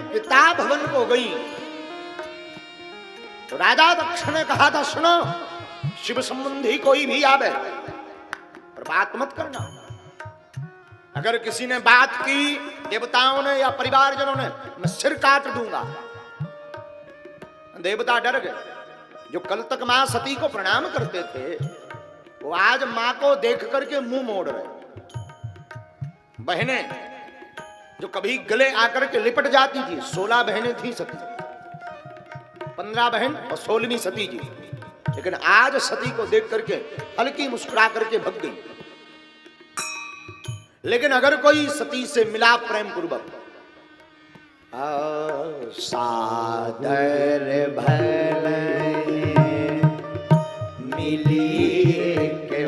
पिता भवन को गई तो राजा दक्ष ने कहा था, सुनो, शिव संबंधी कोई भी आवे और बात मत करना। अगर किसी ने बात की देवताओं ने या परिवारजनों ने, मैं सिर काट दूंगा। देवता डर गए। जो कल तक मां सती को प्रणाम करते थे वो आज मां को देख करके मुंह मोड़ रहे। बहनें जो कभी गले आकर के लिपट जाती थी, 16 बहनें थी सती, 15 बहन और 16वीं सती जी, लेकिन आज सती को देख करके हल्की मुस्कुरा करके भग गई। लेकिन अगर कोई सती से मिला प्रेम पूर्वक, सादर भले मिली के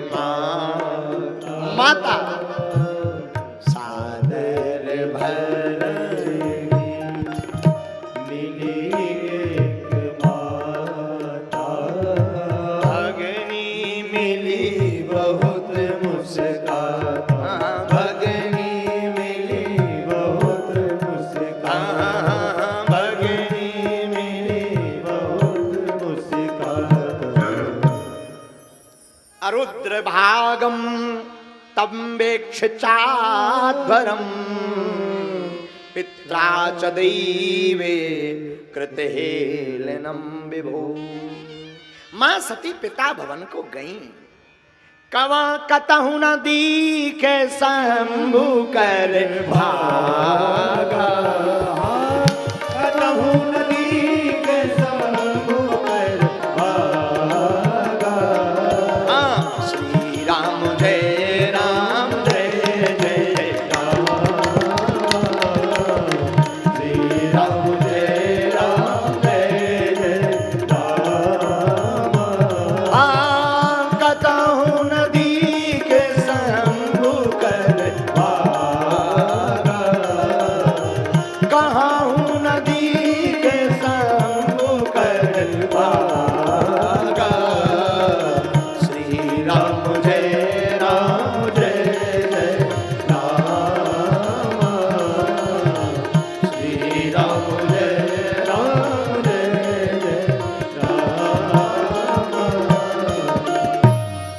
माता, सादर भले मिली के माता, भगनी मिली बहुत मुस्काता, भगनी मिली बहुत मुस्काता, भगनी मिली बहुत मुस्काता। अरुद्र भागम तम्बेक्ष चाध्वरम पित्रा च दैवे कृतहेलनम विभो। मां सती पिता भवन को गई। कवा कतहु न दीखे शंभु कर भागा, कतहु न दीखे शंभु कर भागा। श्री राम जय राम, जय जय राम, श्री राम जय राम, जय जय राम। कतहु नदी के शंभु कर भागा, कहाहू नदी के शंभु कर भागा। श्री राम जय राम, जय जय राम, श्री राम जय राम, जय जय राम।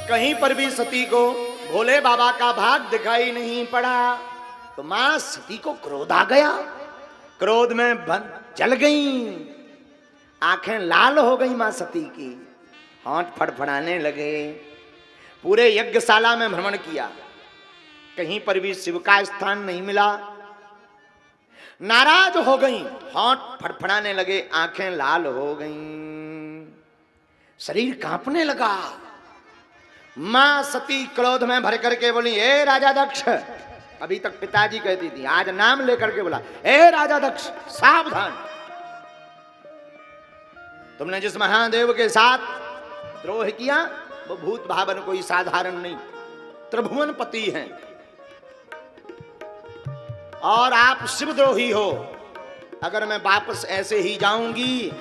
कहीं पर भी सती को भोले बाबा का भाग दिखाई नहीं पड़ा तो मां सती को क्रोध आ गया। क्रोध में जल गई, आंखें लाल हो गई मां सती की, होंठ फड़फड़ाने लगे। पूरे यज्ञशाला में भ्रमण किया, कहीं पर भी शिव का स्थान नहीं मिला। नाराज हो गई, होंठ फड़फड़ाने लगे, आंखें लाल हो गईं, शरीर कांपने लगा। मां सती क्रोध में भर करके बोली, ए राजा दक्ष, अभी तक पिताजी कहती थी, आज नाम लेकर के बोला, ए राजा दक्ष सावधान, तुमने जिस महादेव के साथ द्रोह किया वो भूत भावन कोई साधारण नहीं, त्रिभुवन पति हैं और आप शिवद्रोही हो। अगर मैं वापस ऐसे ही जाऊंगी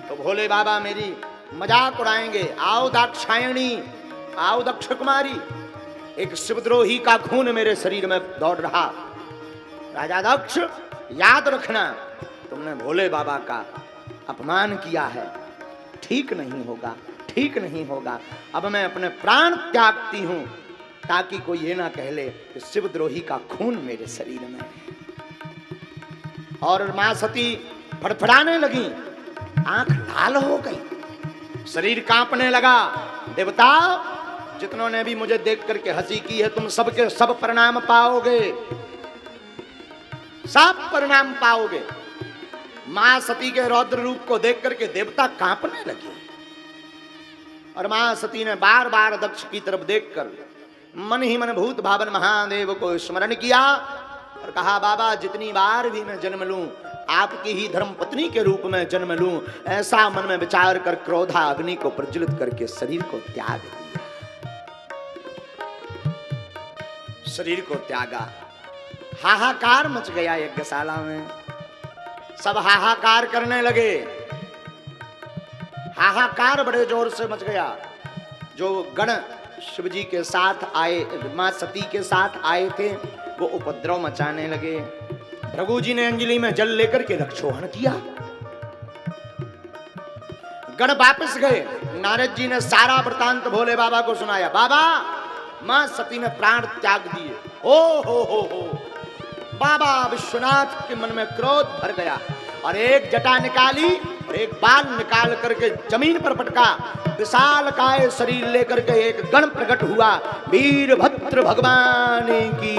तो भोले बाबा मेरी मजाक उड़ाएंगे। आओ दाक्षायणी, आओ दक्ष कुमारी, एक शिवद्रोही का खून मेरे शरीर में दौड़ रहा। राजा दक्ष याद रखना, तुमने भोले बाबा का अपमान किया है, ठीक नहीं होगा, ठीक नहीं होगा। अब मैं अपने प्राण त्यागती हूं ताकि कोई ये ना कह ले कि शिवद्रोही का खून मेरे शरीर में है। और मां सती फड़फड़ाने लगी, आंख लाल हो गई, शरीर कांपने लगा। देवता जितनों ने भी मुझे देख करके हंसी की है, तुम सबके सब परिणाम पाओगे, सब परिणाम पाओगे। मां सती के रौद्र रूप को देख करके देवता कांपने लगे और मां सती ने बार बार दक्ष की तरफ देखकर मन ही मन भूत भावन महादेव को स्मरण किया और कहा, बाबा जितनी बार भी मैं जन्म लूं आपकी ही धर्म पत्नी के रूप में जन्म लूं, ऐसा मन में विचार कर क्रोधा अग्नि को प्रज्वलित करके शरीर को त्याग दिया। शरीर को त्यागा। हाहाकार मच गया यज्ञशाला में, सब हाहाकार करने लगे। हाहाकार बड़े जोर से मच गया। जो गण शिवजी के साथ आए, मां सती के साथ आए थे, वो उपद्रव मचाने लगे। भृगु जी ने अंजलि में जल लेकर के रक्षोहण किया। गण वापस गए। नारद जी ने सारा वृतांत भोले बाबा को सुनाया। बाबा, मां सती ने प्राण त्याग दिए। हो बाबा विश्वनाथ के मन में क्रोध भर गया और एक जटा निकाली और एक बाल निकाल करके जमीन पर पटका। विशाल काय शरीर लेकर के एक गण प्रकट हुआ। वीरभद्र भगवान की